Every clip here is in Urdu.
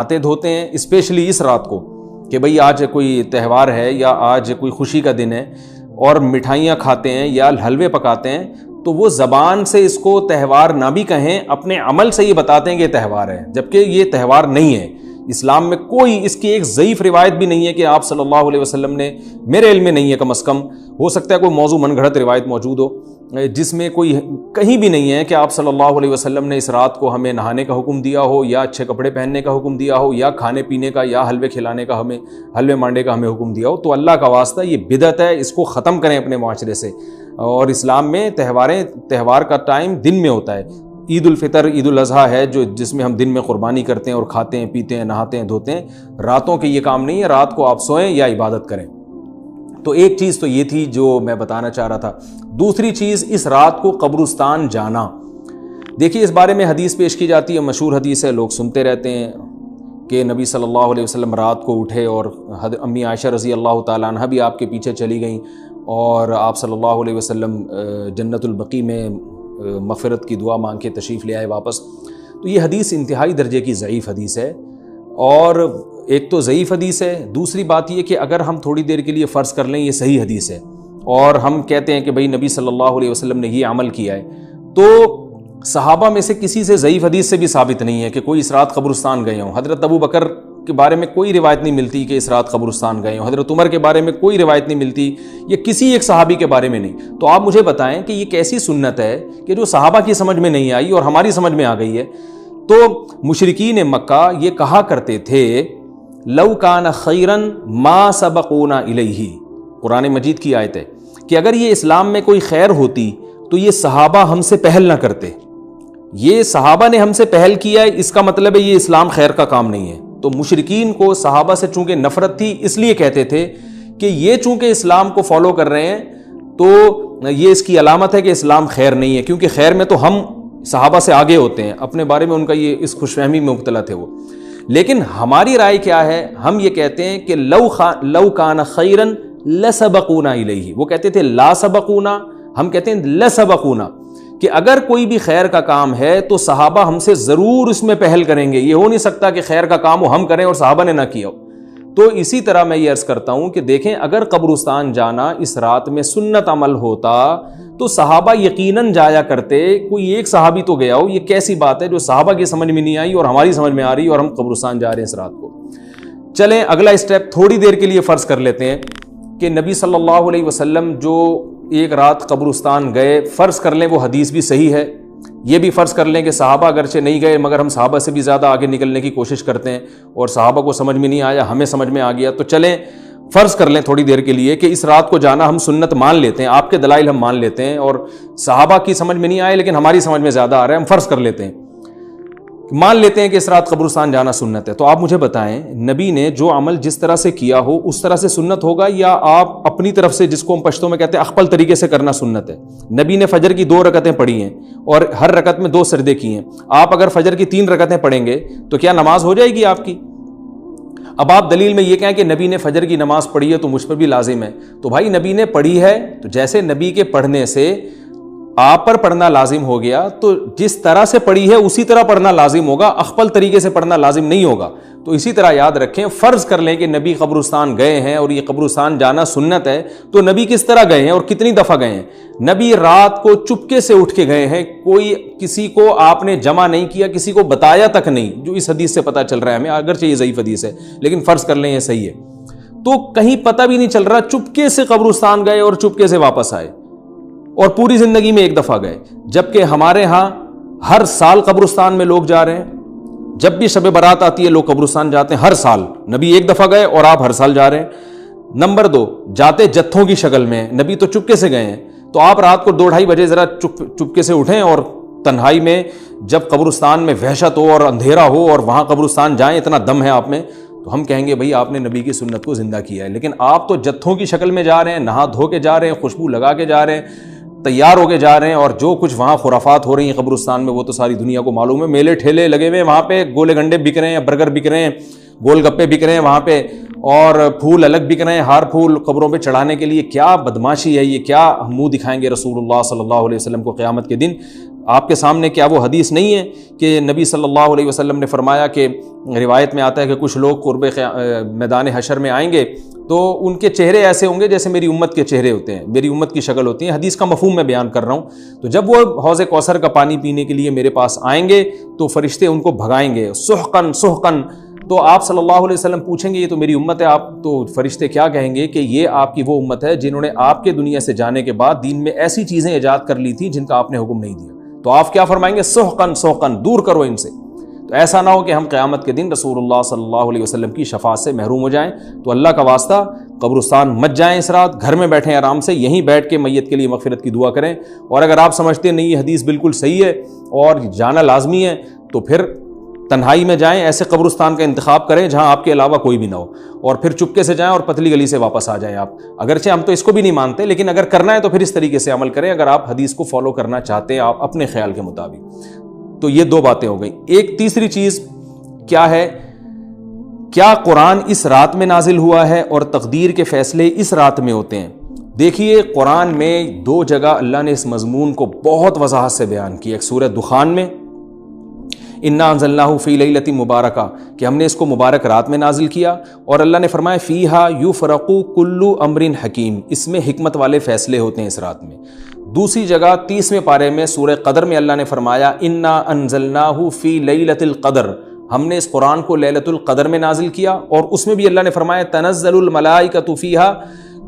نہاتے دھوتے ہیں اسپیشلی اس رات کو کہ بھئی آج کوئی تہوار ہے یا آج کوئی خوشی کا دن ہے اور مٹھائیاں کھاتے ہیں یا حلوے پکاتے ہیں، تو وہ زبان سے اس کو تہوار نہ بھی کہیں، اپنے عمل سے یہ بتاتے ہیں کہ یہ تہوار ہے، جبکہ یہ تہوار نہیں ہے۔ اسلام میں کوئی اس کی ایک ضعیف روایت بھی نہیں ہے کہ آپ صلی اللہ علیہ وسلم نے، میرے علم میں نہیں ہے کم از کم، ہو سکتا ہے کوئی موضوع من گھڑت روایت موجود ہو جس میں کوئی کہیں بھی نہیں ہے کہ آپ صلی اللہ علیہ وسلم نے اس رات کو ہمیں نہانے کا حکم دیا ہو یا اچھے کپڑے پہننے کا حکم دیا ہو یا کھانے پینے کا یا حلوے کھلانے کا ہمیں حلوے مانڈے کا ہمیں حکم دیا ہو۔ تو اللہ کا واسطہ یہ بدعت ہے، اس کو ختم کریں اپنے معاشرے سے۔ اور اسلام میں تہوار کا ٹائم دن میں ہوتا ہے۔ عید الفطر، عید الاضحیٰ ہے جس میں ہم دن میں قربانی کرتے ہیں اور کھاتے ہیں پیتے ہیں نہاتے ہیں دھوتے ہیں، راتوں کے یہ کام نہیں ہے، رات کو آپ سوئیں یا عبادت کریں۔ تو ایک چیز تو یہ تھی جو میں بتانا چاہ رہا تھا۔ دوسری چیز، اس رات کو قبرستان جانا۔ دیکھیے اس بارے میں حدیث پیش کی جاتی ہے، مشہور حدیث ہے، لوگ سنتے رہتے ہیں کہ نبی صلی اللہ علیہ وسلم رات کو اٹھے اور امی عائشہ رضی اللہ تعالیٰ عنہ بھی آپ کے پیچھے چلی گئیں اور آپ صلی اللہ علیہ وسلم جنت البقیع میں مغفرت کی دعا مانگ کے تشریف لے آئے واپس۔ تو یہ حدیث انتہائی درجے کی ضعیف حدیث ہے، اور ایک تو ضعیف حدیث ہے، دوسری بات یہ کہ اگر ہم تھوڑی دیر کے لیے فرض کر لیں یہ صحیح حدیث ہے اور ہم کہتے ہیں کہ بھئی نبی صلی اللہ علیہ وسلم نے یہ عمل کیا ہے، تو صحابہ میں سے کسی سے ضعیف حدیث سے بھی ثابت نہیں ہے کہ کوئی اس رات قبرستان گئے ہوں۔ حضرت ابو بکر کے بارے میں کوئی روایت نہیں ملتی کہ اس رات قبرستان گئے ہوں، حضرت عمر کے بارے میں کوئی روایت نہیں ملتی، یا کسی ایک صحابی کے بارے میں نہیں۔ تو آپ مجھے بتائیں کہ یہ کیسی سنت ہے کہ جو صحابہ کی سمجھ میں نہیں آئی اور ہماری سمجھ میں آ گئی ہے؟ تو مشرکین مکہ یہ کہا کرتے تھے لو کان خیرن ما سبقونا الیہ، قرآن مجید کی آیت ہے کہ اگر یہ اسلام میں کوئی خیر ہوتی تو یہ صحابہ ہم سے پہل نہ کرتے، یہ صحابہ نے ہم سے پہل کیا ہے، اس کا مطلب ہے یہ اسلام خیر کا کام نہیں ہے۔ تو مشرکین کو صحابہ سے چونکہ نفرت تھی، اس لیے کہتے تھے کہ یہ چونکہ اسلام کو فالو کر رہے ہیں تو یہ اس کی علامت ہے کہ اسلام خیر نہیں ہے، کیونکہ خیر میں تو ہم صحابہ سے آگے ہوتے ہیں، اپنے بارے میں ان کا یہ اس خوش فہمی میں مبتلا تھے وہ۔ لیکن ہماری رائے کیا ہے؟ ہم یہ کہتے ہیں کہ لو کان خیرن لسبقونا الیہ، وہ کہتے تھے لا سبقونا، ہم کہتے ہیں لسبقونا، کہ اگر کوئی بھی خیر کا کام ہے تو صحابہ ہم سے ضرور اس میں پہل کریں گے، یہ ہو نہیں سکتا کہ خیر کا کام ہم کریں اور صحابہ نے نہ کیا ہو۔ تو اسی طرح میں یہ عرض کرتا ہوں کہ دیکھیں اگر قبرستان جانا اس رات میں سنت عمل ہوتا تو صحابہ یقیناً جایا کرتے، کوئی ایک صحابی تو گیا ہو، یہ کیسی بات ہے جو صحابہ کی سمجھ میں نہیں آئی اور ہماری سمجھ میں آ رہی اور ہم قبرستان جا رہے ہیں اس رات کو۔ چلیں اگلا اسٹیپ تھوڑی دیر کے لیے فرض کر لیتے ہیں کہ نبی صلی اللہ علیہ وسلم جو ایک رات قبرستان گئے، فرض کر لیں وہ حدیث بھی صحیح ہے، یہ بھی فرض کر لیں کہ صحابہ اگرچہ نہیں گئے مگر ہم صحابہ سے بھی زیادہ آگے نکلنے کی کوشش کرتے ہیں اور صحابہ کو سمجھ میں نہیں آیا، ہمیں سمجھ میں آ گیا، تو چلیں فرض کر لیں تھوڑی دیر کے لیے کہ اس رات کو جانا ہم سنت مان لیتے ہیں، آپ کے دلائل ہم مان لیتے ہیں اور صحابہ کی سمجھ میں نہیں آئے لیکن ہماری سمجھ میں زیادہ آ رہا ہے، ہم فرض کر لیتے ہیں، مان لیتے ہیں کہ اس رات قبرستان جانا سنت ہے۔ تو آپ مجھے بتائیں نبی نے جو عمل جس طرح سے کیا ہو اس طرح سے سنت ہوگا، یا آپ اپنی طرف سے جس کو ہم پشتوں میں کہتے ہیں اخپل طریقے سے کرنا سنت ہے؟ نبی نے فجر کی 2 رکعتیں پڑھی ہیں اور ہر رکعت میں 2 سجدے کیے ہیں، آپ اگر فجر کی 3 رکعتیں پڑھیں گے تو کیا نماز ہو جائے گی آپ کی؟ اب آپ دلیل میں یہ کہیں کہ نبی نے فجر کی نماز پڑھی ہے تو مجھ پر بھی لازم ہے، تو بھائی نبی نے پڑھی ہے تو جیسے نبی کے پڑھنے سے آپ پر پڑھنا لازم ہو گیا تو جس طرح سے پڑھی ہے اسی طرح پڑھنا لازم ہوگا، اخپل طریقے سے پڑھنا لازم نہیں ہوگا۔ تو اسی طرح یاد رکھیں، فرض کر لیں کہ نبی قبرستان گئے ہیں اور یہ قبرستان جانا سنت ہے، تو نبی کس طرح گئے ہیں اور کتنی دفعہ گئے ہیں؟ نبی رات کو چپکے سے اٹھ کے گئے ہیں، کوئی کسی کو آپ نے جمع نہیں کیا، کسی کو بتایا تک نہیں، جو اس حدیث سے پتہ چل رہا ہے ہمیں، اگرچہ یہ ضعیف حدیث ہے لیکن فرض کر لیں یہ صحیح ہے، تو کہیں پتہ بھی نہیں چل رہا، چپکے سے قبرستان گئے اور چپکے سے واپس آئے اور پوری زندگی میں ایک دفعہ گئے، جبکہ ہمارے ہاں ہر سال قبرستان میں لوگ جا رہے ہیں، جب بھی شب برات آتی ہے لوگ قبرستان جاتے ہیں، ہر سال۔ نبی ایک دفعہ گئے اور آپ ہر سال جا رہے ہیں۔ نمبر 2، جاتے جتھوں کی شکل میں، نبی تو چپکے سے گئے ہیں، تو آپ رات کو 2-2:30 بجے ذرا چپکے سے اٹھیں اور تنہائی میں جب قبرستان میں وحشت ہو اور اندھیرا ہو اور وہاں قبرستان جائیں، اتنا دم ہے آپ میں، تو ہم کہیں گے بھئی آپ نے نبی کی سنت کو زندہ کیا ہے۔ لیکن آپ تو جتھوں کی شکل میں جا رہے ہیں، نہا دھو کے جا رہے ہیں، خوشبو لگا کے جا رہے ہیں، تیار ہو کے جا رہے ہیں، اور جو کچھ وہاں خرافات ہو رہی ہیں قبرستان میں وہ تو ساری دنیا کو معلوم ہے، میلے ٹھیلے لگے ہوئے ہیں وہاں پہ، گولے گنڈے بک رہے ہیں، برگر بک رہے ہیں، گول گپے بک رہے ہیں وہاں پہ اور پھول الگ بک رہے ہیں، ہار پھول قبروں پہ چڑھانے کے لیے. کیا بدماشی ہے یہ، کیا منہ دکھائیں گے رسول اللہ صلی اللہ علیہ وسلم کو قیامت کے دن؟ آپ کے سامنے کیا وہ حدیث نہیں ہے کہ نبی صلی اللہ علیہ وسلم نے فرمایا کہ روایت میں آتا ہے کہ کچھ لوگ قرب میدان حشر میں آئیں گے تو ان کے چہرے ایسے ہوں گے جیسے میری امت کے چہرے ہوتے ہیں، میری امت کی شکل ہوتی ہے. حدیث کا مفہوم میں بیان کر رہا ہوں. تو جب وہ حوض کوثر کا پانی پینے کے لیے میرے پاس آئیں گے تو فرشتے ان کو بھگائیں گے، سحقن سحقن. تو آپ صلی اللہ علیہ وسلم پوچھیں گے یہ تو میری امت ہے، آپ تو فرشتے کیا کہیں گے کہ یہ آپ کی وہ امت ہے جنہوں نے آپ کے دنیا سے جانے کے بعد دین میں ایسی چیزیں ایجاد کر لی تھیں جن کا آپ نے حکم نہیں دیا. تو آپ کیا فرمائیں گے؟ سحقن سحقن، دور کرو ان سے. تو ایسا نہ ہو کہ ہم قیامت کے دن رسول اللہ صلی اللہ علیہ وسلم کی شفاعت سے محروم ہو جائیں. تو اللہ کا واسطہ قبرستان مت جائیں اس رات، گھر میں بیٹھیں آرام سے، یہیں بیٹھ کے میت کے لیے مغفرت کی دعا کریں. اور اگر آپ سمجھتے ہیں نہیں یہ حدیث بالکل صحیح ہے اور جانا لازمی ہے تو پھر تنہائی میں جائیں، ایسے قبرستان کا انتخاب کریں جہاں آپ کے علاوہ کوئی بھی نہ ہو، اور پھر چپکے سے جائیں اور پتلی گلی سے واپس آ جائیں آپ. اگرچہ ہم تو اس کو بھی نہیں مانتے، لیکن اگر کرنا ہے تو پھر اس طریقے سے عمل کریں اگر آپ حدیث کو فالو کرنا چاہتے ہیں آپ اپنے خیال کے مطابق. تو یہ دو باتیں ہو گئیں. ایک تیسری چیز کیا ہے؟ کیا قرآن اس رات میں نازل ہوا ہے اور تقدیر کے فیصلے اس رات میں ہوتے ہیں؟ دیکھیے قرآن میں دو جگہ اللہ نے اس مضمون کو بہت وضاحت سے بیان کیا. ایک سورہ دخان میں انا انزلناہ فی لیلۃ مبارکہ کہ ہم نے اس کو مبارک رات میں نازل کیا، اور اللہ نے فرمایا فیہا یفرق کل امر حکیم، اس میں حکمت والے فیصلے ہوتے ہیں اس رات میں. دوسری جگہ 30ویں پارے میں سورہ قدر میں اللہ نے فرمایا انا انزلناہ فی لیلۃ القدر، ہم نے اس قرآن کو لیلۃ القدر میں نازل کیا. اور اس میں بھی اللہ نے فرمایا تنزل الملائکۃ فیہا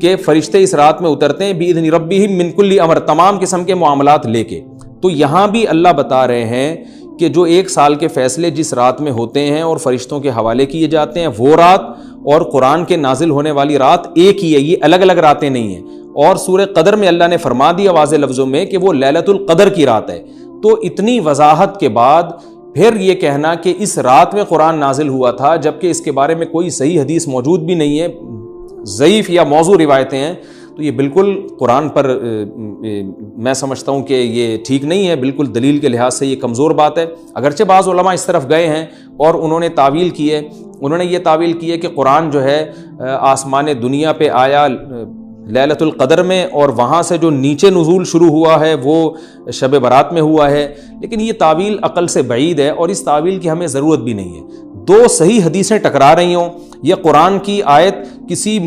کہ فرشتے اس رات میں اترتے ہیں باذن ربہم من کل امر، تمام قسم کے معاملات لے کے. تو یہاں بھی اللہ بتا رہے ہیں کہ جو ایک سال کے فیصلے جس رات میں ہوتے ہیں اور فرشتوں کے حوالے کیے جاتے ہیں وہ رات اور قرآن کے نازل ہونے والی رات ایک ہی ہے، یہ الگ الگ راتیں نہیں ہیں. اور سورہ قدر میں اللہ نے فرما دیا واضح لفظوں میں کہ وہ لیلۃ القدر کی رات ہے. تو اتنی وضاحت کے بعد پھر یہ کہنا کہ اس رات میں قرآن نازل ہوا تھا جبکہ اس کے بارے میں کوئی صحیح حدیث موجود بھی نہیں ہے، ضعیف یا موضوع روایتیں ہیں، تو یہ بالکل قرآن پر میں سمجھتا ہوں کہ یہ ٹھیک نہیں ہے، بالکل دلیل کے لحاظ سے یہ کمزور بات ہے. اگرچہ بعض علماء اس طرف گئے ہیں اور انہوں نے تعویل کی ہے، انہوں نے یہ تعویل کی ہے کہ قرآن جو ہے آسمان دنیا پہ آیا لیلۃ القدر میں اور وہاں سے جو نیچے نزول شروع ہوا ہے وہ شب برات میں ہوا ہے، لیکن یہ تعویل عقل سے بعید ہے اور اس تعویل کی ہمیں ضرورت بھی نہیں ہے. دو صحیح حدیثیں ٹکرا رہی ہوں یا قرآن کی آیت کسی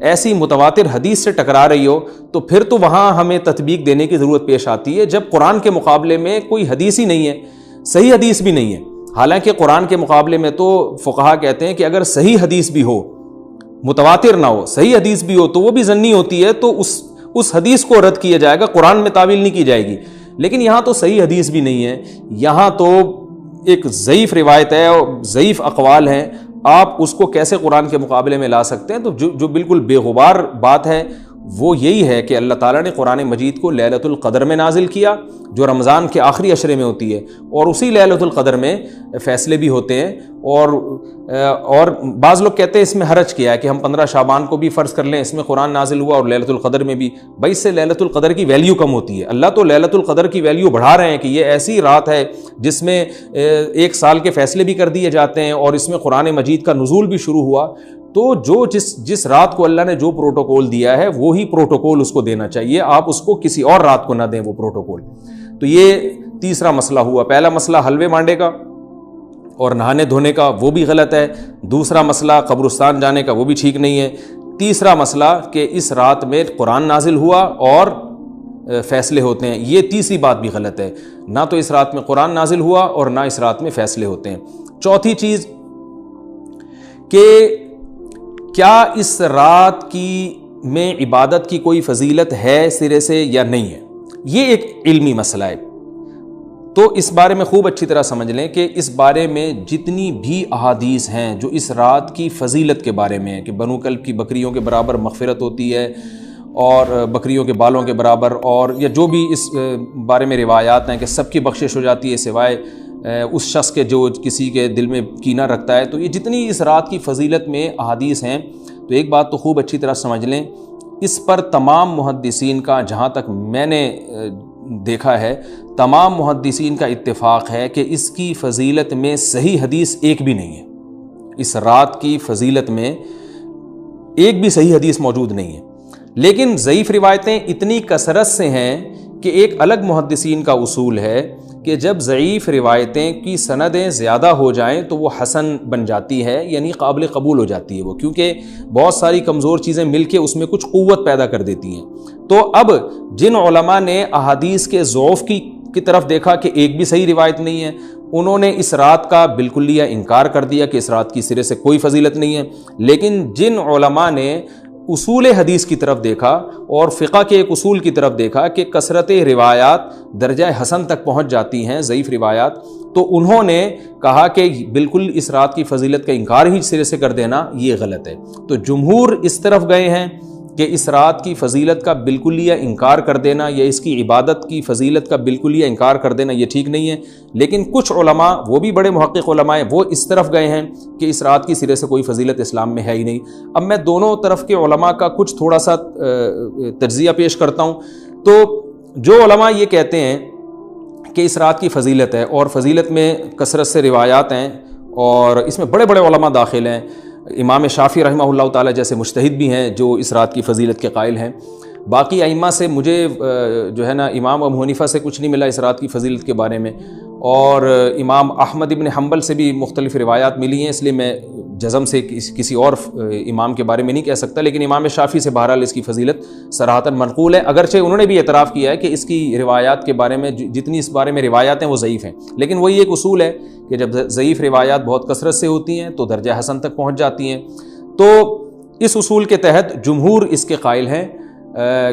ایسی متواتر حدیث سے ٹکرا رہی ہو تو پھر تو وہاں ہمیں تطبیق دینے کی ضرورت پیش آتی ہے. جب قرآن کے مقابلے میں کوئی حدیث ہی نہیں ہے، صحیح حدیث بھی نہیں ہے، حالانکہ قرآن کے مقابلے میں تو فقہا کہتے ہیں کہ اگر صحیح حدیث بھی ہو، متواتر نہ ہو، صحیح حدیث بھی ہو تو وہ بھی ظنی ہوتی ہے، تو اس حدیث کو رد کیا جائے گا، قرآن میں تعویل نہیں کی جائے گی. لیکن یہاں تو صحیح حدیث بھی نہیں ہے، یہاں تو ایک ضعیف روایت ہے اور ضعیف اقوال ہیں، آپ اس کو کیسے قرآن کے مقابلے میں لا سکتے ہیں؟ تو جو بالکل بے غبار بات ہے وہ یہی ہے کہ اللہ تعالیٰ نے قرآن مجید کو لیلۃ القدر میں نازل کیا جو رمضان کے آخری عشرے میں ہوتی ہے، اور اسی لیلۃ القدر میں فیصلے بھی ہوتے ہیں. اور بعض لوگ کہتے ہیں اس میں حرج کیا ہے کہ ہم 15 شعبان کو بھی فرض کر لیں، اس میں قرآن نازل ہوا اور لیلۃ القدر میں بھی. بھائی اس سے لیلۃ القدر کی ویلیو کم ہوتی ہے. اللہ تو لیلۃ القدر کی ویلیو بڑھا رہے ہیں کہ یہ ایسی رات ہے جس میں ایک سال کے فیصلے بھی کر دیے جاتے ہیں اور اس میں قرآن مجید کا نزول بھی شروع ہوا. تو جس رات کو اللہ نے جو پروٹوکول دیا ہے وہی پروٹوکول اس کو دینا چاہیے، آپ اس کو کسی اور رات کو نہ دیں وہ پروٹوکول. تو یہ تیسرا مسئلہ ہوا. پہلا مسئلہ حلوے مانڈے کا اور نہانے دھونے کا، وہ بھی غلط ہے. دوسرا مسئلہ قبرستان جانے کا، وہ بھی ٹھیک نہیں ہے. تیسرا مسئلہ کہ اس رات میں قرآن نازل ہوا اور فیصلے ہوتے ہیں، یہ تیسری بات بھی غلط ہے. نہ تو اس رات میں قرآن نازل ہوا اور نہ اس رات میں فیصلے ہوتے ہیں. چوتھی چیز کہ کیا اس رات کی میں عبادت کی کوئی فضیلت ہے سرے سے یا نہیں ہے، یہ ایک علمی مسئلہ ہے. تو اس بارے میں خوب اچھی طرح سمجھ لیں کہ اس بارے میں جتنی بھی احادیث ہیں جو اس رات کی فضیلت کے بارے میں ہیں کہ بنو کلب کی بکریوں کے برابر مغفرت ہوتی ہے اور بکریوں کے بالوں کے برابر، اور یا جو بھی اس بارے میں روایات ہیں کہ سب کی بخشش ہو جاتی ہے سوائے اس شخص کے جو کسی کے دل میں کینہ رکھتا ہے، تو یہ جتنی اس رات کی فضیلت میں احادیث ہیں تو ایک بات تو خوب اچھی طرح سمجھ لیں، اس پر تمام محدثین کا، جہاں تک میں نے دیکھا ہے، تمام محدثین کا اتفاق ہے کہ اس کی فضیلت میں صحیح حدیث ایک بھی نہیں ہے. اس رات کی فضیلت میں ایک بھی صحیح حدیث موجود نہیں ہے، لیکن ضعیف روایتیں اتنی کثرت سے ہیں کہ ایک الگ محدثین کا اصول ہے کہ جب ضعیف روایتیں کی سندیں زیادہ ہو جائیں تو وہ حسن بن جاتی ہے، یعنی قابل قبول ہو جاتی ہے وہ، کیونکہ بہت ساری کمزور چیزیں مل کے اس میں کچھ قوت پیدا کر دیتی ہیں۔ تو اب جن علماء نے احادیث کے ضعف کی طرف دیکھا کہ ایک بھی صحیح روایت نہیں ہے، انہوں نے اس رات کا بالکلیہ انکار کر دیا کہ اس رات کی سرے سے کوئی فضیلت نہیں ہے۔ لیکن جن علماء نے اصول حدیث کی طرف دیکھا اور فقہ کے ایک اصول کی طرف دیکھا کہ کثرت روایات درجہ حسن تک پہنچ جاتی ہیں، ضعیف روایات، تو انہوں نے کہا کہ بالکل اس رات کی فضیلت کا انکار ہی سرے سے کر دینا یہ غلط ہے۔ تو جمہور اس طرف گئے ہیں کہ اس رات کی فضیلت کا بالکلیہ انکار کر دینا یا اس کی عبادت کی فضیلت کا بالکلیہ انکار کر دینا یہ ٹھیک نہیں ہے، لیکن کچھ علماء، وہ بھی بڑے محقق علماء ہیں، وہ اس طرف گئے ہیں کہ اس رات کی سرے سے کوئی فضیلت اسلام میں ہے ہی نہیں۔ اب میں دونوں طرف کے علماء کا کچھ تھوڑا سا تجزیہ پیش کرتا ہوں۔ تو جو علماء یہ کہتے ہیں کہ اس رات کی فضیلت ہے اور فضیلت میں کثرت سے روایات ہیں اور اس میں بڑے بڑے علماء داخل ہیں، امام شافعی رحمہ اللہ تعالیٰ جیسے مجتہد بھی ہیں جو اس رات کی فضیلت کے قائل ہیں، باقی ائمہ سے مجھے جو ہے نا امام ابو حنیفہ سے کچھ نہیں ملا اس رات کی فضیلت کے بارے میں، اور امام احمد ابن حنبل سے بھی مختلف روایات ملی ہیں، اس لیے میں جزم سے کسی اور امام کے بارے میں نہیں کہہ سکتا، لیکن امام شافعی سے بہرحال اس کی فضیلت صراحتاً منقول ہے، اگرچہ انہوں نے بھی اعتراف کیا ہے کہ اس کی روایات کے بارے میں جتنی اس بارے میں روایات ہیں وہ ضعیف ہیں، لیکن وہی ایک اصول ہے کہ جب ضعیف روایات بہت کثرت سے ہوتی ہیں تو درجہ حسن تک پہنچ جاتی ہیں۔ تو اس اصول کے تحت جمہور اس کے قائل ہیں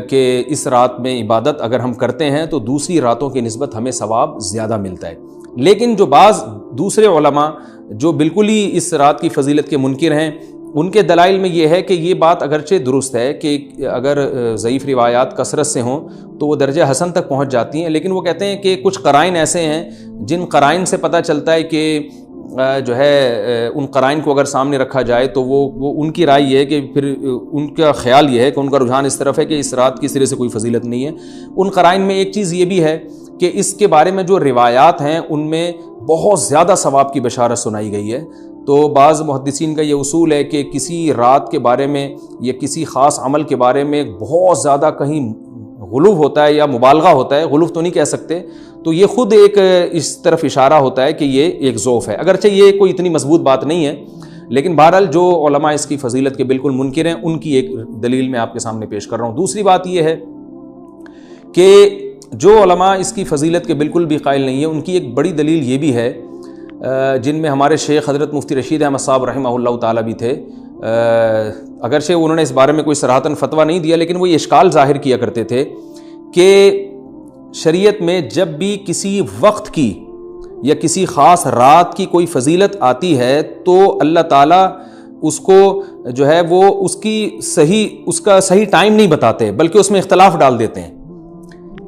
کہ اس رات میں عبادت اگر ہم کرتے ہیں تو دوسری راتوں کی نسبت ہمیں ثواب زیادہ ملتا ہے، لیکن جو بعض دوسرے علماء جو بالکل ہی اس رات کی فضیلت کے منکر ہیں، ان کے دلائل میں یہ ہے کہ یہ بات اگرچہ درست ہے کہ اگر ضعیف روایات کثرت سے ہوں تو وہ درجہ حسن تک پہنچ جاتی ہیں، لیکن وہ کہتے ہیں کہ کچھ قرائن ایسے ہیں جن قرائن سے پتہ چلتا ہے کہ جو ہے ان قرائن کو اگر سامنے رکھا جائے تو وہ ان کی رائے یہ ہے کہ پھر ان کا خیال یہ ہے کہ ان کا رجحان اس طرف ہے کہ اس رات کی سرے سے کوئی فضیلت نہیں ہے۔ ان قرائن میں ایک چیز یہ بھی ہے کہ اس کے بارے میں جو روایات ہیں ان میں بہت زیادہ ثواب کی بشارت سنائی گئی ہے۔ تو بعض محدثین کا یہ اصول ہے کہ کسی رات کے بارے میں یا کسی خاص عمل کے بارے میں بہت زیادہ کہیں غلو ہوتا ہے یا مبالغہ ہوتا ہے، غلو تو نہیں کہہ سکتے، تو یہ خود ایک اس طرف اشارہ ہوتا ہے کہ یہ ایک ضعف ہے، اگرچہ یہ کوئی اتنی مضبوط بات نہیں ہے، لیکن بہرحال جو علماء اس کی فضیلت کے بالکل منکر ہیں ان کی ایک دلیل میں آپ کے سامنے پیش کر رہا ہوں۔ دوسری بات یہ ہے کہ جو علماء اس کی فضیلت کے بالکل بھی قائل نہیں ہیں، ان کی ایک بڑی دلیل یہ بھی ہے، جن میں ہمارے شیخ حضرت مفتی رشید احمد صاحب رحمہ اللہ تعالیٰ بھی تھے، اگرچہ انہوں نے اس بارے میں کوئی صراحتاً فتویٰ نہیں دیا، لیکن وہ یہ اشکال ظاہر کیا کرتے تھے کہ شریعت میں جب بھی کسی وقت کی یا کسی خاص رات کی کوئی فضیلت آتی ہے تو اللہ تعالیٰ اس کو جو ہے وہ اس کا صحیح ٹائم نہیں بتاتے، بلکہ اس میں اختلاف ڈال دیتے ہیں۔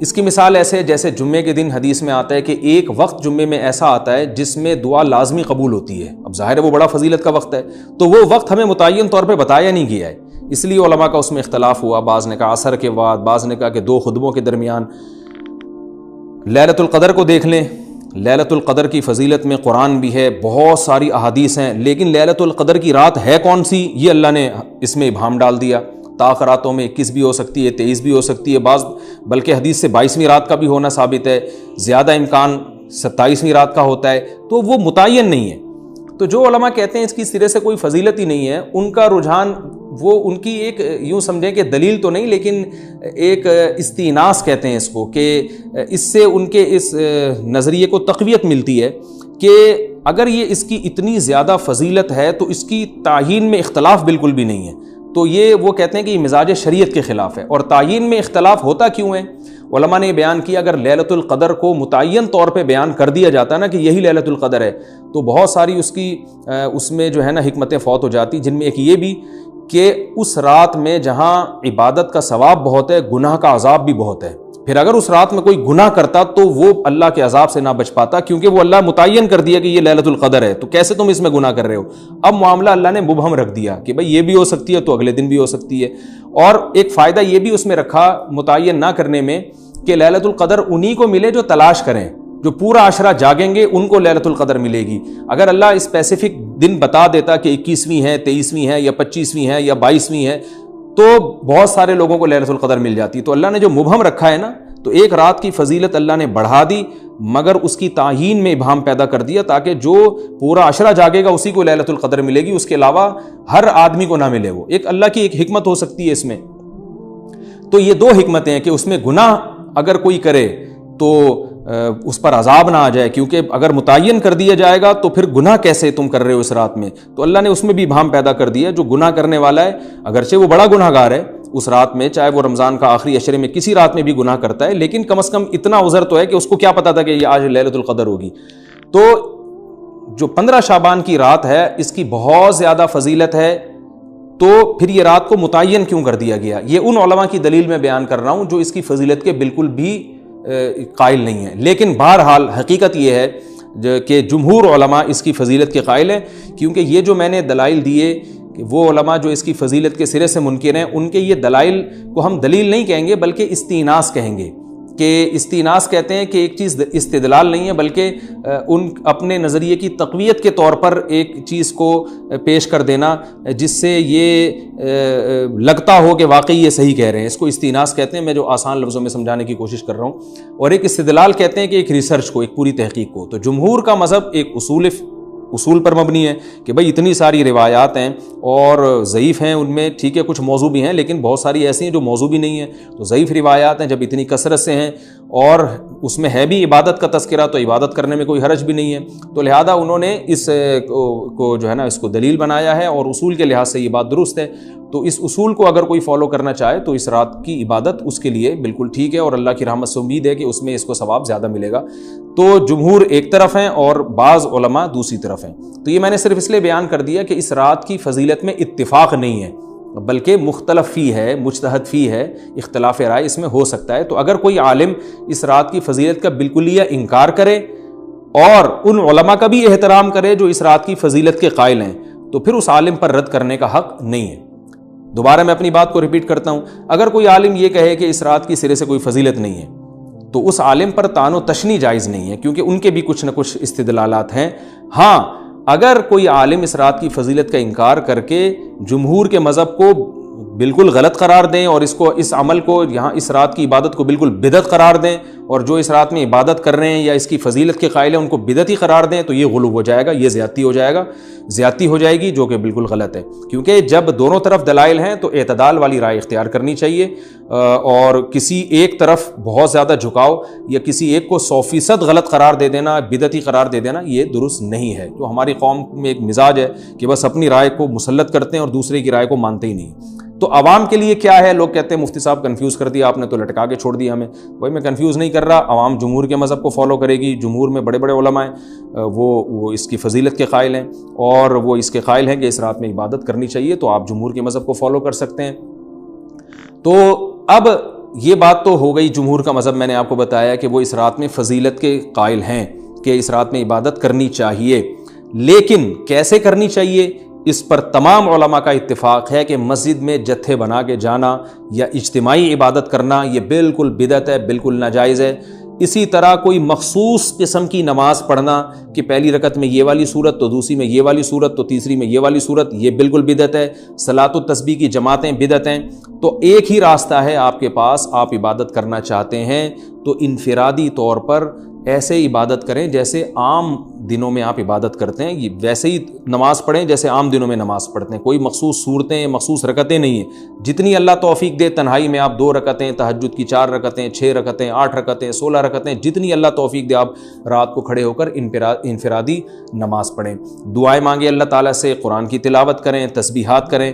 اس کی مثال ایسے جیسے جمعے کے دن حدیث میں آتا ہے کہ ایک وقت جمعے میں ایسا آتا ہے جس میں دعا لازمی قبول ہوتی ہے، اب ظاہر ہے وہ بڑا فضیلت کا وقت ہے، تو وہ وقت ہمیں متعین طور پہ بتایا نہیں گیا ہے، اس لیے علماء کا اس میں اختلاف ہوا، بعض نے کہا عصر کے بعد، بعض نے کہا کہ 2 خطبوں کے درمیان۔ لیلۃ القدر کو دیکھ لیں، لیلۃ القدر کی فضیلت میں قرآن بھی ہے، بہت ساری احادیث ہیں، لیکن لیلۃ القدر کی رات ہے کون سی یہ اللہ نے اس میں ابہام ڈال دیا۔ طاق راتوں میں 21 بھی ہو سکتی ہے، 23 بھی ہو سکتی ہے، بعض بلکہ حدیث سے 22ویں رات کا بھی ہونا ثابت ہے، زیادہ امکان 27ویں رات کا ہوتا ہے، تو وہ متعین نہیں ہے۔ تو جو علماء کہتے ہیں اس کی سرے سے کوئی فضیلت ہی نہیں ہے، ان کا رجحان وہ ان کی ایک یوں سمجھیں کہ دلیل تو نہیں لیکن ایک استئناس کہتے ہیں اس کو، کہ اس سے ان کے اس نظریے کو تقویت ملتی ہے کہ اگر یہ اس کی اتنی زیادہ فضیلت ہے تو اس کی تعیین میں اختلاف بالکل بھی نہیں ہے، تو یہ وہ کہتے ہیں کہ یہ مزاج شریعت کے خلاف ہے۔ اور تعیین میں اختلاف ہوتا کیوں ہے؟ علماء نے یہ بیان کیا اگر لیلۃ القدر کو متعین طور پہ بیان کر دیا جاتا نا کہ یہی لیلۃ القدر ہے تو بہت ساری اس میں جو ہے نا حکمتیں فوت ہو جاتی، جن میں ایک یہ بھی کہ اس رات میں جہاں عبادت کا ثواب بہت ہے، گناہ کا عذاب بھی بہت ہے، پھر اگر اس رات میں کوئی گناہ کرتا تو وہ اللہ کے عذاب سے نہ بچ پاتا، کیونکہ وہ اللہ متعین کر دیا کہ یہ لیلۃ القدر ہے، تو کیسے تم اس میں گناہ کر رہے ہو؟ اب معاملہ اللہ نے مبہم رکھ دیا کہ بھئی یہ بھی ہو سکتی ہے تو اگلے دن بھی ہو سکتی ہے، اور ایک فائدہ یہ بھی اس میں رکھا متعین نہ کرنے میں کہ لیلۃ القدر انہی کو ملے جو تلاش کریں، جو پورا عشرہ جاگیں گے ان کو لیلۃ القدر ملے گی۔ اگر اللہ اسپیسیفک دن بتا دیتا کہ 21ویں ہے، 23ویں ہے یا 25ویں ہے یا 22ویں ہے تو بہت سارے لوگوں کو لیلۃ القدر مل جاتی۔ تو اللہ نے جو مبہم رکھا ہے نا، تو ایک رات کی فضیلت اللہ نے بڑھا دی مگر اس کی تعیین میں ابہام پیدا کر دیا تاکہ جو پورا عشرہ جاگے گا اسی کو لیلۃ القدر ملے گی، اس کے علاوہ ہر آدمی کو نہ ملے۔ وہ ایک اللہ کی ایک حکمت ہو سکتی ہے اس میں۔ تو یہ دو حکمتیں ہیں کہ اس میں گناہ اگر کوئی کرے تو اس پر عذاب نہ آ جائے، کیونکہ اگر متعین کر دیا جائے گا تو پھر گناہ کیسے تم کر رہے ہو اس رات میں، تو اللہ نے اس میں بھی ابہام پیدا کر دیا۔ جو گناہ کرنے والا ہے اگرچہ وہ بڑا گناہ گار ہے اس رات میں، چاہے وہ رمضان کا آخری عشرے میں کسی رات میں بھی گناہ کرتا ہے، لیکن کم از کم اتنا عذر تو ہے کہ اس کو کیا پتا تھا کہ یہ آج لیلۃ القدر ہوگی۔ تو جو 15 شعبان کی رات ہے اس کی بہت زیادہ فضیلت ہے، تو پھر یہ رات کو متعین کیوں کر دیا گیا؟ یہ ان علماء کی دلیل میں بیان کر رہا ہوں جو اس کی فضیلت کے بالکل بھی قائل نہیں ہیں، لیکن بہرحال حقیقت یہ ہے کہ جمہور علماء اس کی فضیلت کے قائل ہیں، کیونکہ یہ جو میں نے دلائل دیے کہ وہ علماء جو اس کی فضیلت کے سرے سے منکر ہیں ان کے یہ دلائل کو ہم دلیل نہیں کہیں گے بلکہ استیناس کہیں گے، کہ استیناس کہتے ہیں کہ ایک چیز استدلال نہیں ہے بلکہ ان اپنے نظریے کی تقویت کے طور پر ایک چیز کو پیش کر دینا جس سے یہ لگتا ہو کہ واقعی یہ صحیح کہہ رہے ہیں، اس کو استیناس کہتے ہیں، میں جو آسان لفظوں میں سمجھانے کی کوشش کر رہا ہوں۔ اور ایک استدلال کہتے ہیں کہ ایک ریسرچ کو، ایک پوری تحقیق کو۔ تو جمہور کا مذہب ایک اصول پر مبنی ہے کہ بھئی اتنی ساری روایات ہیں اور ضعیف ہیں، ان میں ٹھیک ہے کچھ موضوع بھی ہیں لیکن بہت ساری ایسی ہیں جو موضوع بھی نہیں ہیں، تو ضعیف روایات ہیں جب اتنی کثرت سے ہیں اور اس میں ہے بھی عبادت کا تذکرہ تو عبادت کرنے میں کوئی حرج بھی نہیں ہے، تو لہذا انہوں نے اس کو جو ہے نا اس کو دلیل بنایا ہے اور اصول کے لحاظ سے یہ بات درست ہے۔ تو اس اصول کو اگر کوئی فالو کرنا چاہے تو اس رات کی عبادت اس کے لیے بالکل ٹھیک ہے اور اللہ کی رحمت سے امید ہے کہ اس میں اس کو ثواب زیادہ ملے گا۔ تو جمہور ایک طرف ہیں اور بعض علماء دوسری طرف ہیں۔ تو یہ میں نے صرف اس لیے بیان کر دیا کہ اس رات کی فضیلت میں اتفاق نہیں ہے بلکہ مختلف فی ہے، مجتہد فی ہے، اختلاف رائے اس میں ہو سکتا ہے۔ تو اگر کوئی عالم اس رات کی فضیلت کا بالکلیہ انکار کرے اور ان علماء کا بھی احترام کرے جو اس رات کی فضیلت کے قائل ہیں تو پھر اس عالم پر رد کرنے کا حق نہیں ہے۔ دوبارہ میں اپنی بات کو ریپیٹ کرتا ہوں، اگر کوئی عالم یہ کہے کہ اس رات کی سرے سے کوئی فضیلت نہیں ہے تو اس عالم پر طعن و تشنیع جائز نہیں ہے، کیونکہ ان کے بھی کچھ نہ کچھ استدلالات ہیں۔ ہاں اگر کوئی عالم اس رات کی فضیلت کا انکار کر کے جمہور کے مذہب کو بالکل غلط قرار دیں اور اس عمل کو یہاں اس رات کی عبادت کو بالکل بدعت قرار دیں اور جو اس رات میں عبادت کر رہے ہیں یا اس کی فضیلت کے قائل ہیں ان کو بدعتی قرار دیں تو یہ غلو ہو جائے گا، یہ زیادتی ہو جائے گی جو کہ بالکل غلط ہے۔ کیونکہ جب دونوں طرف دلائل ہیں تو اعتدال والی رائے اختیار کرنی چاہیے، اور کسی ایک طرف بہت زیادہ جھکاؤ یا کسی ایک کو 100% غلط قرار دے دینا، بدعتی قرار دے دینا، یہ درست نہیں ہے۔ تو ہماری قوم میں ایک مزاج ہے کہ بس اپنی رائے کو مسلط کرتے ہیں اور دوسرے کی رائے کو مانتے ہی نہیں۔ تو عوام کے لیے کیا ہے؟ لوگ کہتے ہیں مفتی صاحب کنفیوز کر دیا آپ نے، تو لٹکا کے چھوڑ دیا ہمیں۔ بھائی میں کنفیوز نہیں کر رہا، عوام جمہور کے مذہب کو فالو کرے گی، جمہور میں بڑے بڑے علماء ہیں، وہ اس کی فضیلت کے قائل ہیں اور وہ اس کے قائل ہیں کہ اس رات میں عبادت کرنی چاہیے، تو آپ جمہور کے مذہب کو فالو کر سکتے ہیں۔ تو اب یہ بات تو ہو گئی جمہور کا مذہب، میں نے آپ کو بتایا کہ وہ اس رات میں فضیلت کے قائل ہیں کہ اس رات میں عبادت کرنی چاہیے، لیکن کیسے کرنی چاہیے اس پر تمام علماء کا اتفاق ہے کہ مسجد میں جتھے بنا کے جانا یا اجتماعی عبادت کرنا یہ بالکل بدعت ہے، بالکل ناجائز ہے۔ اسی طرح کوئی مخصوص قسم کی نماز پڑھنا کہ پہلی رکعت میں یہ والی صورت تو دوسری میں یہ والی صورت تو تیسری میں یہ والی صورت، یہ بالکل بدعت ہے۔ صلاۃ التسبیح کی جماعتیں بدعت ہیں۔ تو ایک ہی راستہ ہے آپ کے پاس، آپ عبادت کرنا چاہتے ہیں تو انفرادی طور پر ایسے عبادت کریں جیسے عام دنوں میں آپ عبادت کرتے ہیں، ویسے ہی نماز پڑھیں جیسے عام دنوں میں نماز پڑھتے ہیں۔ کوئی مخصوص صورتیں، مخصوص رکعتیں نہیں ہیں، جتنی اللہ توفیق دے تنہائی میں آپ 2 رکعتیں، تہجد کی 4 رکعتیں، 6 رکعتیں، 8 رکعتیں، 16 رکعتیں، جتنی اللہ توفیق دے آپ رات کو کھڑے ہو کر انفرادی نماز پڑھیں، دعائیں مانگیں اللہ تعالیٰ سے، قرآن کی تلاوت کریں، تسبیحات کریں،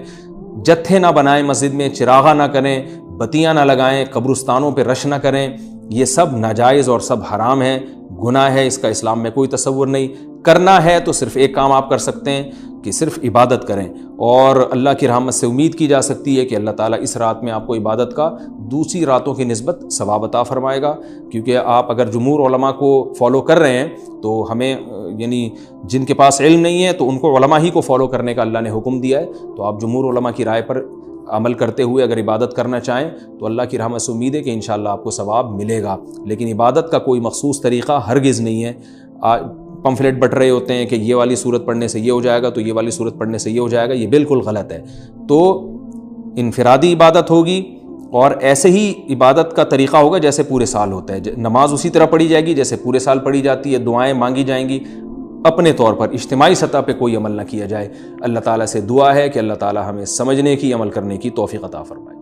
جتھے نہ بنائیں مسجد میں، چراغاں نہ کریں، بتیاں نہ لگائیں، قبرستانوں پہ رش نہ کریں، یہ سب ناجائز اور سب حرام ہے، گناہ ہے، اس کا اسلام میں کوئی تصور نہیں۔ کرنا ہے تو صرف ایک کام آپ کر سکتے ہیں کہ صرف عبادت کریں، اور اللہ کی رحمت سے امید کی جا سکتی ہے کہ اللہ تعالیٰ اس رات میں آپ کو عبادت کا دوسری راتوں کی نسبت ثواب عطا فرمائے گا، کیونکہ آپ اگر جمہور علماء کو فالو کر رہے ہیں تو ہمیں یعنی جن کے پاس علم نہیں ہے تو ان کو علماء ہی کو فالو کرنے کا اللہ نے حکم دیا ہے، تو آپ جمہور علماء کی رائے پر عمل کرتے ہوئے اگر عبادت کرنا چاہیں تو اللہ کی رحمت سے امید ہے کہ انشاءاللہ آپ کو ثواب ملے گا. لیکن عبادت کا کوئی مخصوص طریقہ ہرگز نہیں ہے. پمفلٹ بٹ رہے ہوتے ہیں کہ یہ والی صورت پڑھنے سے یہ ہو جائے گا تو یہ والی صورت پڑھنے سے یہ ہو جائے گا، یہ بالکل غلط ہے. تو انفرادی عبادت ہوگی اور ایسے ہی عبادت کا طریقہ ہوگا جیسے پورے سال ہوتا ہے. نماز اسی طرح پڑھی جائے گی جیسے پورے سال پڑھی جاتی ہے، دعائیں مانگی جائیں گی. اپنے طور پر اجتماعی سطح پہ کوئی عمل نہ کیا جائے. اللہ تعالیٰ سے دعا ہے کہ اللہ تعالیٰ ہمیں سمجھنے کی، عمل کرنے کی توفیق عطا فرمائے.